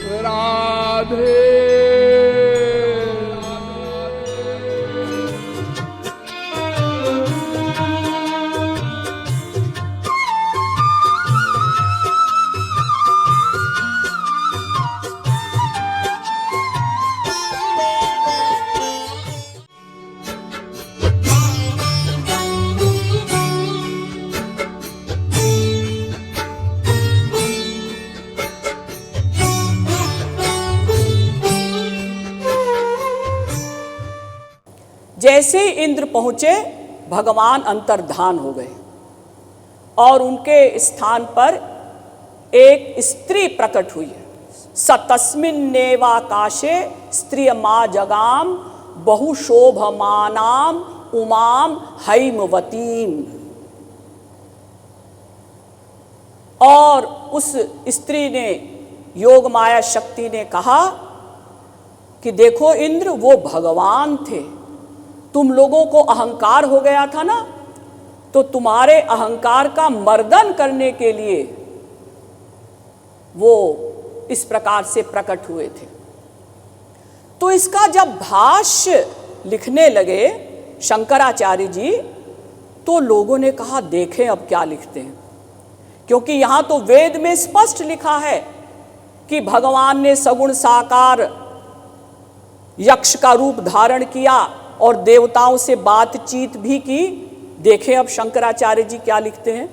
राधे। जैसे इंद्र पहुंचे भगवान अंतर्धान हो गए और उनके स्थान पर एक स्त्री प्रकट हुई। सतस्मिन्नेवाकाशे स्त्रियमा जगाम बहुशोभमानाम उमाम हैमवतीम। और उस स्त्री ने, योग माया शक्ति ने कहा कि देखो इंद्र, वो भगवान थे। तुम लोगों को अहंकार हो गया था ना, तो तुम्हारे अहंकार का मर्दन करने के लिए वो इस प्रकार से प्रकट हुए थे। तो इसका जब भाष्य लिखने लगे शंकराचार्य जी, तो लोगों ने कहा देखें अब क्या लिखते हैं, क्योंकि यहाँ तो वेद में स्पष्ट लिखा है कि भगवान ने सगुण साकार यक्ष का रूप धारण किया और देवताओं से बातचीत भी की। देखें अब शंकराचार्य जी क्या लिखते हैं।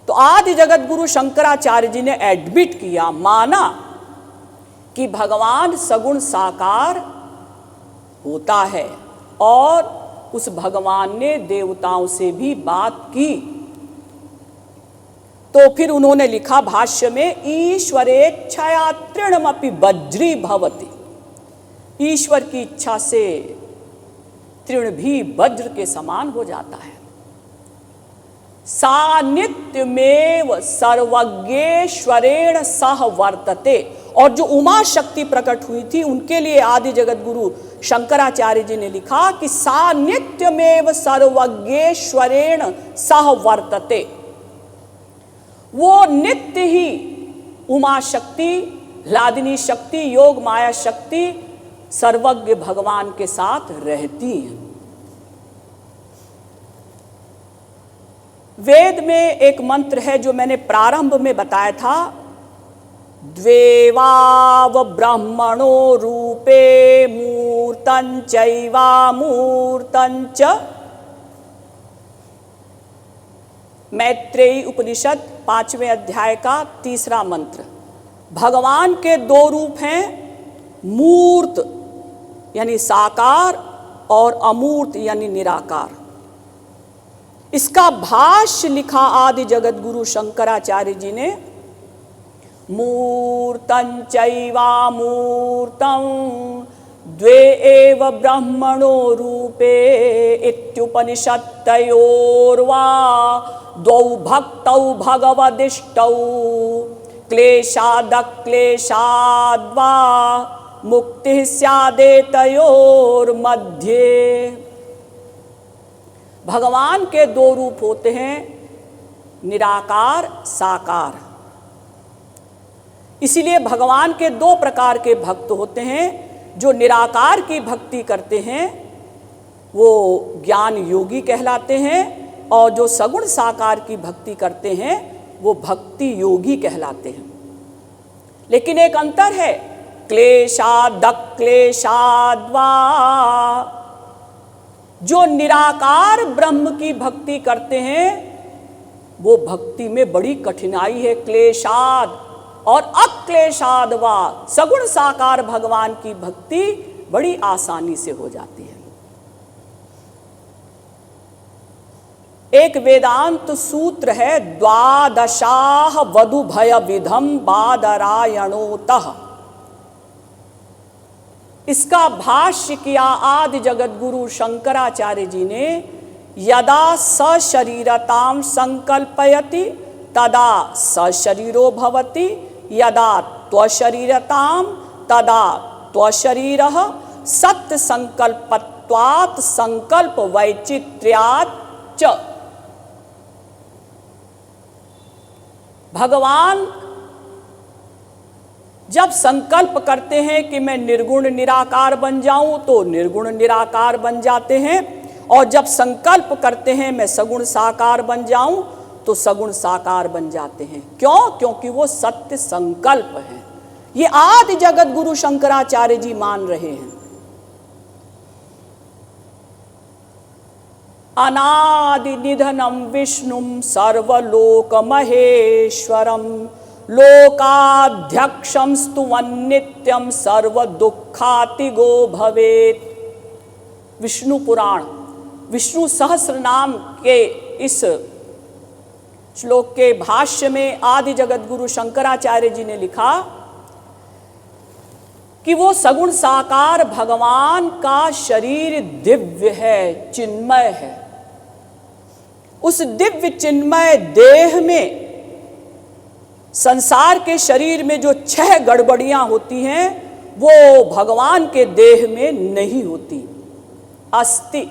तो आदि जगत गुरु शंकराचार्य जी ने एडमिट किया, माना कि भगवान सगुण साकार होता है और उस भगवान ने देवताओं से भी बात की। तो फिर उन्होंने लिखा भाष्य में, ईश्वरेच्छया तृणमपि वज्री भवति। ईश्वर की इच्छा से तृण भी वज्र के समान हो जाता है। सा नित्यमेव सर्वज्ञेश्वरेण सह वर्तते। और जो उमा शक्ति प्रकट हुई थी, उनके लिए आदि जगत गुरु शंकराचार्य जी ने लिखा कि सा नित्यमेव सर्वज्ञेश्वरेण सह वर्तते। वो नित्य ही उमा शक्ति, लादिनी शक्ति, योग माया शक्ति सर्वज्ञ भगवान के साथ रहती हैं। वेद में एक मंत्र है जो मैंने प्रारंभ में बताया था, द्वेवाव ब्रह्मणो रूपे मूर्तं चैवा मूर्तं च। मैत्रेयी उपनिषद 5वें अध्याय का 3रा मंत्र। भगवान के 2 रूप हैं, मूर्त यानी साकार और अमूर्त यानी निराकार। इसका भाष्य लिखा आदि जगत गुरु शंकराचार्य जी ने, मूर्तं चैवा मूर्तं द्वे एव ब्रह्मणो रूपे इत्युपनिषत्तयोर्वा द्वौ भक्तौ भगवदिष्टौ क्लेशादक्लेशाद्वा मुक्ति स्यादेतयोर मध्ये। भगवान के 2 रूप होते हैं, निराकार साकार। इसीलिए भगवान के 2 प्रकार के भक्त होते हैं। जो निराकार की भक्ति करते हैं वो ज्ञान योगी कहलाते हैं, और जो सगुण साकार की भक्ति करते हैं वो भक्ति योगी कहलाते हैं। लेकिन एक अंतर है, क्लेशादक्लेशाद्वा। जो निराकार ब्रह्म की भक्ति करते हैं वो भक्ति में बड़ी कठिनाई है, क्लेशाद। और अक्लेशाद वा, सगुण साकार भगवान की भक्ति बड़ी आसानी से हो जाती है। एक वेदांत सूत्र है, द्वादशाह वधु भय विधम बादरायणोतः। इसका भाष्य किया आदि जगत गुरु शंकराचार्य जी ने, यदा सशरीरतां संकल्पयति तदा सशरीरो भवति, यदा त्वशरीरतां तदा त्वशरीरः, सत्य संकल्पत्वात् संकल्प वैचित्र्यात् च। भगवान जब संकल्प करते हैं कि मैं निर्गुण निराकार बन जाऊं तो निर्गुण निराकार बन जाते हैं, और जब संकल्प करते हैं मैं सगुण साकार बन जाऊं तो सगुण साकार बन जाते हैं। क्यों? क्योंकि वो सत्य संकल्प है। ये आदि जगत गुरु शंकराचार्य जी मान रहे हैं। अनादि निधनम विष्णुम सर्वलोक महेश्वरम लोकाध्यक्षम स्तुवन्नित्यम सर्व दुखातिगो भवेत। विष्णु पुराण, विष्णु सहस्र नाम के इस श्लोक के भाष्य में आदि जगत गुरु शंकराचार्य जी ने लिखा कि वो सगुण साकार भगवान का शरीर दिव्य है, चिन्मय है। उस दिव्य चिन्मय देह में संसार के शरीर में जो 6 गड़बड़ियां होती हैं वो भगवान के देह में नहीं होती। अस्ति,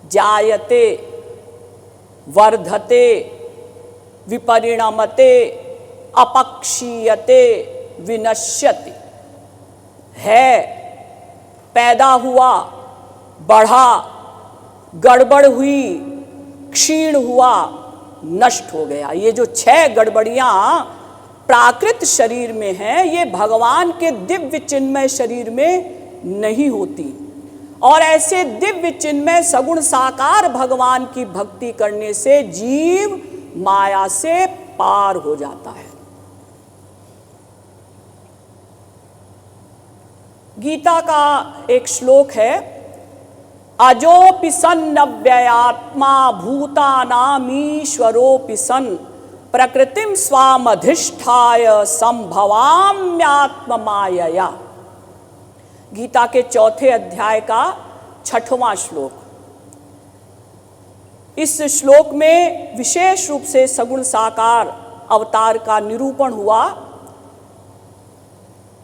जायते, वर्धते, विपरिणमते, अपक्षीयते, विनश्यति। है, पैदा हुआ, बढ़ा, गड़बड़ हुई, क्षीण हुआ, नष्ट हो गया। ये जो 6 गड़बड़ियां प्राकृत शरीर में हैं, ये भगवान के दिव्य चिन्मय शरीर में नहीं होती। और ऐसे दिव्य चिन्मय सगुण साकार भगवान की भक्ति करने से जीव माया से पार हो जाता है। गीता का एक श्लोक है, अजोपि सन् अव्ययात्मा भूतानामीश्वरोपि सन् प्रकृतिम स्वामधिष्ठाय संभवाम्यात्म मायया। गीता के 4 अध्याय का 6वां श्लोक। इस श्लोक में विशेष रूप से सगुण साकार अवतार का निरूपण हुआ।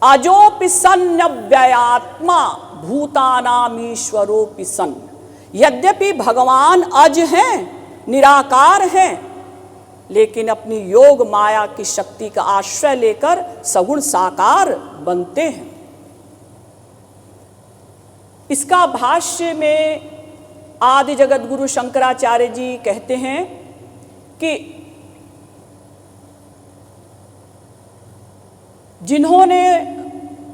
अजोपि सन् अव्ययात्मा भूतानामीश्वरोपि सन्। यद्यपि भगवान अज हैं, निराकार हैं, लेकिन अपनी योग माया की शक्ति का आश्रय लेकर सगुण साकार बनते हैं। इसका भाष्य में आदि जगत गुरु शंकराचार्य जी कहते हैं कि जिन्होंने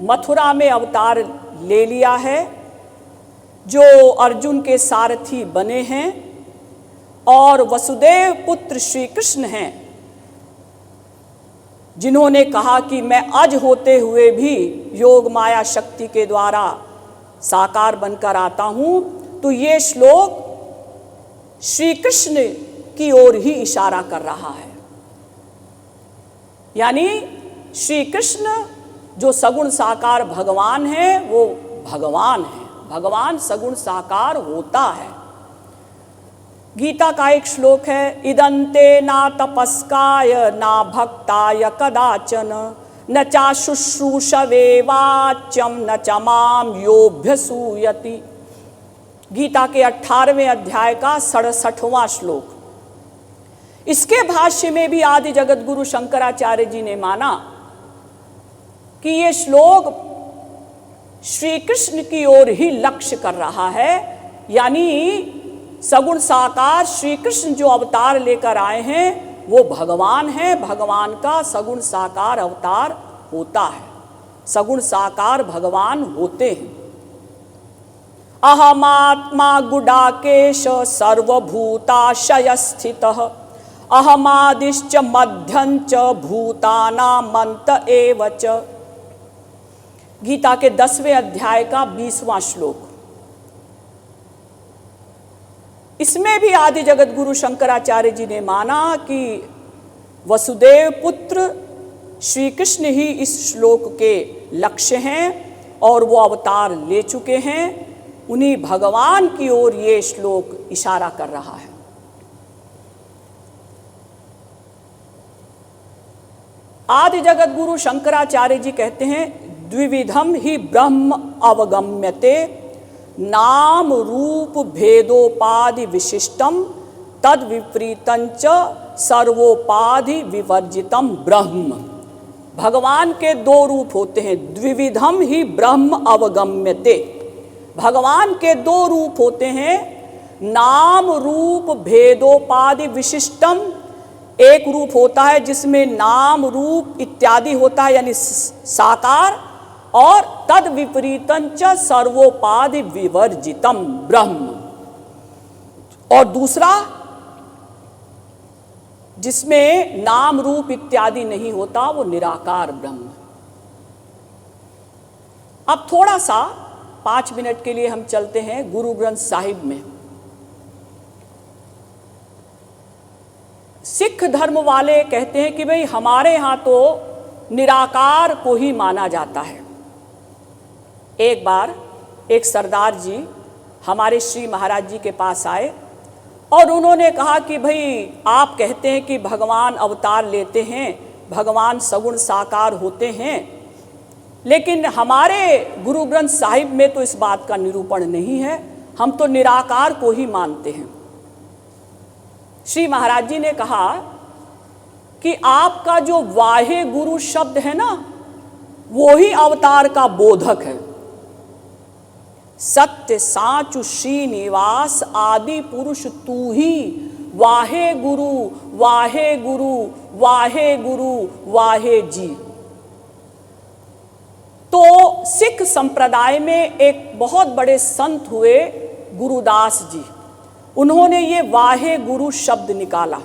मथुरा में अवतार ले लिया है, जो अर्जुन के सारथी बने हैं और वसुदेव पुत्र श्री कृष्ण हैं, जिन्होंने कहा कि मैं अज होते हुए भी योग माया शक्ति के द्वारा साकार बनकर आता हूं, तो ये श्लोक श्री कृष्ण की ओर ही इशारा कर रहा है। यानी श्री कृष्ण जो सगुण साकार भगवान है, वो भगवान है। भगवान सगुण साकार होता है। गीता का एक श्लोक है, इदंते ना तपस्काय ना भक्ताय कदाचन न चा शुश्रूषवे वाच्यम न च माम योऽभ्यसूयति। गीता के 18वें अध्याय का 67वां श्लोक। इसके भाष्य में भी आदि जगत गुरु शंकराचार्य जी ने माना कि ये श्लोक श्री कृष्ण की ओर ही लक्ष्य कर रहा है। यानी सगुण साकार श्री कृष्ण जो अवतार लेकर आए हैं वो भगवान है, भगवान का सगुण साकार अवतार होता है। सगुण साकार भगवान होते हैं। अहमात्मा गुडाकेश सर्वभूताशय स्थितः अहमादिश्च मध्यंच भूतानामंत एव च। गीता के 10वें अध्याय का 20वां श्लोक। इसमें भी आदि जगत गुरु शंकराचार्य जी ने माना कि वसुदेव पुत्र श्री कृष्ण ही इस श्लोक के लक्ष्य हैं और वो अवतार ले चुके हैं। उन्हीं भगवान की ओर ये श्लोक इशारा कर रहा है। आदि जगत गुरु शंकराचार्य जी कहते हैं, द्विविधम ही ब्रह्म अवगम्यते नाम रूप भेदोपाधि विशिष्टम तद विपरीतंच सर्वोपाधि विवर्जितम ब्रह्म। भगवान के दो रूप होते हैं, द्विविधम ही ब्रह्म अवगम्यते। भगवान के दो रूप होते हैं, नाम रूप भेदोपाधि विशिष्टम। एक रूप होता है जिसमें नाम रूप इत्यादि होता है यानी साकार, और तद विपरीतं च सर्वोपाधि विवर्जितम ब्रह्म। और दूसरा जिसमें नाम रूप इत्यादि नहीं होता, वो निराकार ब्रह्म। अब थोड़ा सा 5 मिनट के लिए हम चलते हैं गुरु ग्रंथ साहिब में। सिख धर्म वाले कहते हैं कि भाई हमारे यहाँ तो निराकार को ही माना जाता है। एक बार एक सरदार जी हमारे श्री महाराज जी के पास आए और उन्होंने कहा कि भाई आप कहते हैं कि भगवान अवतार लेते हैं, भगवान सगुण साकार होते हैं, लेकिन हमारे गुरु ग्रंथ साहिब में तो इस बात का निरूपण नहीं है, हम तो निराकार को ही मानते हैं। श्री महाराज जी ने कहा कि आपका जो वाहे गुरु शब्द है ना, वो ही अवतार का बोधक है। सत्य साचु श्रीनिवास आदि पुरुष तू ही, वाहे गुरु वाहे गुरु वाहे गुरु वाहे जी। तो सिख संप्रदाय में एक बहुत बड़े संत हुए गुरुदास जी, उन्होंने ये वाहे गुरु शब्द निकाला।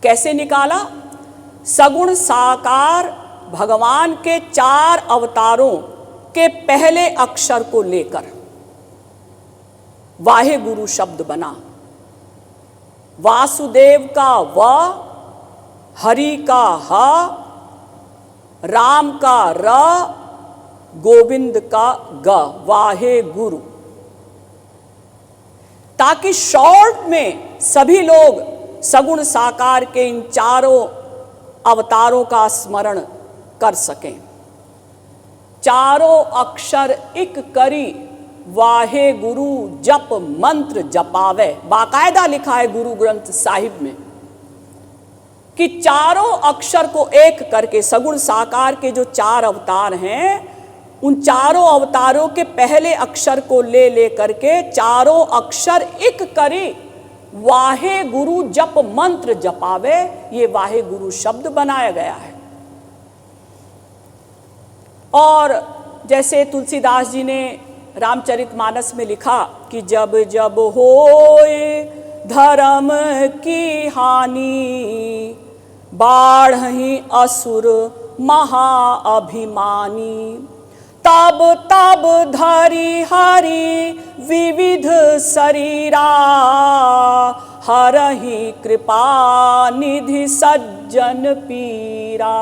कैसे निकाला? सगुण साकार भगवान के 4 अवतारों के पहले अक्षर को लेकर वाहे गुरु शब्द बना। वासुदेव का व, हरि का ह, राम का र, गोविंद का ग, वाहे गुरु। ताकि शॉर्ट में सभी लोग सगुण साकार के इन 4 अवतारों का स्मरण कर सकें। 4 अक्षर एक करी वाहे गुरु जप मंत्र जपावे। बाकायदा लिखा है गुरु ग्रंथ साहिब में कि 4 अक्षर को एक करके सगुण साकार के जो 4 अवतार हैं, उन 4 अवतारों के पहले अक्षर को ले करके 4 अक्षर एक करी वाहे गुरु जप मंत्र जपावे, ये वाहे गुरु शब्द बनाया गया है। और जैसे तुलसीदास जी ने रामचरितमानस में लिखा कि जब जब होए धर्म की हानि, बाढ़हि असुर महाअभिमानी, तब तब धरि हरि विविध शरीरा, हरहि कृपा निधि सज्जन पीरा।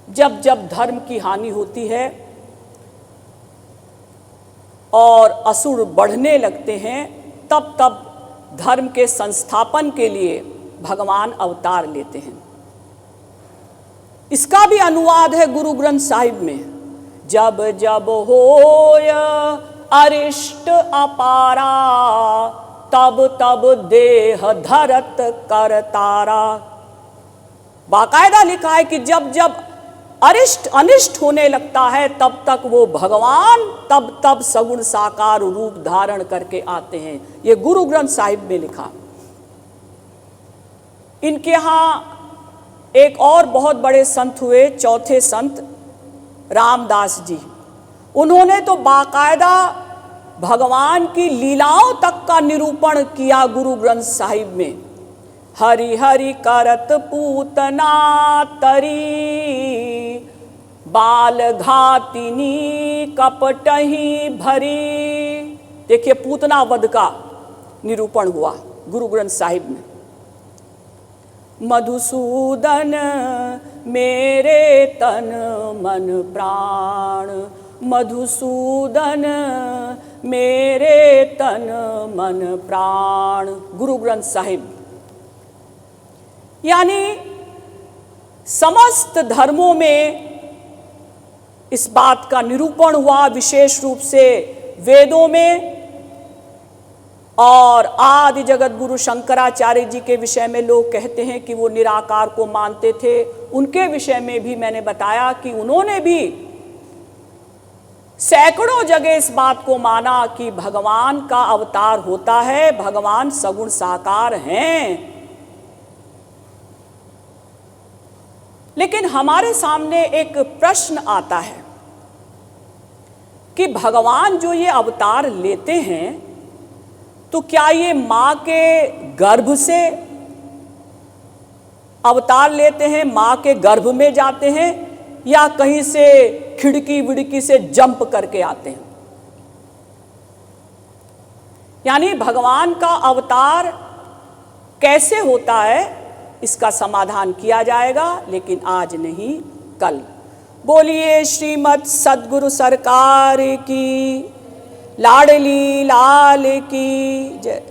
जब जब धर्म की हानि होती है और असुर बढ़ने लगते हैं, तब तब धर्म के संस्थापन के लिए भगवान अवतार लेते हैं। इसका भी अनुवाद है गुरु ग्रंथ साहिब में। जब जब होय अरिष्ट अपारा, तब तब देह धरत करतारा। बाकायदा लिखा है कि जब जब अरिष्ट अनिष्ट होने लगता है, तब तक वो भगवान तब तब सगुण साकार रूप धारण करके आते हैं। ये गुरु ग्रंथ साहिब में लिखा। इनके यहाँ एक और बहुत बड़े संत हुए, चौथे संत रामदास जी। उन्होंने तो बाकायदा भगवान की लीलाओं तक का निरूपण किया गुरु ग्रंथ साहिब में। हरि हरि करत पूतना तरी, बाल घातिनी कपटही भरी। देखिए, पूतना वध का निरूपण हुआ गुरु ग्रंथ साहिब में। मधुसूदन मेरे तन मन प्राण, मधुसूदन मेरे तन मन प्राण। गुरु ग्रंथ साहिब यानी समस्त धर्मों में इस बात का निरूपण हुआ, विशेष रूप से वेदों में और आदि जगत गुरु शंकराचार्य जी के विषय में लोग कहते हैं कि वो निराकार को मानते थे। उनके विषय में भी मैंने बताया कि उन्होंने भी सैकड़ों जगह इस बात को माना कि भगवान का अवतार होता है, भगवान सगुण साकार हैं। लेकिन हमारे सामने एक प्रश्न आता है कि भगवान जो ये अवतार लेते हैं तो क्या ये मां के गर्भ से अवतार लेते हैं, मां के गर्भ में जाते हैं, या कहीं से खिड़की विड़की से जंप करके आते हैं? यानी भगवान का अवतार कैसे होता है, इसका समाधान किया जाएगा, लेकिन आज नहीं कल। बोलिए श्रीमद सद्गुरु सरकार की, लाडली लाल की जय।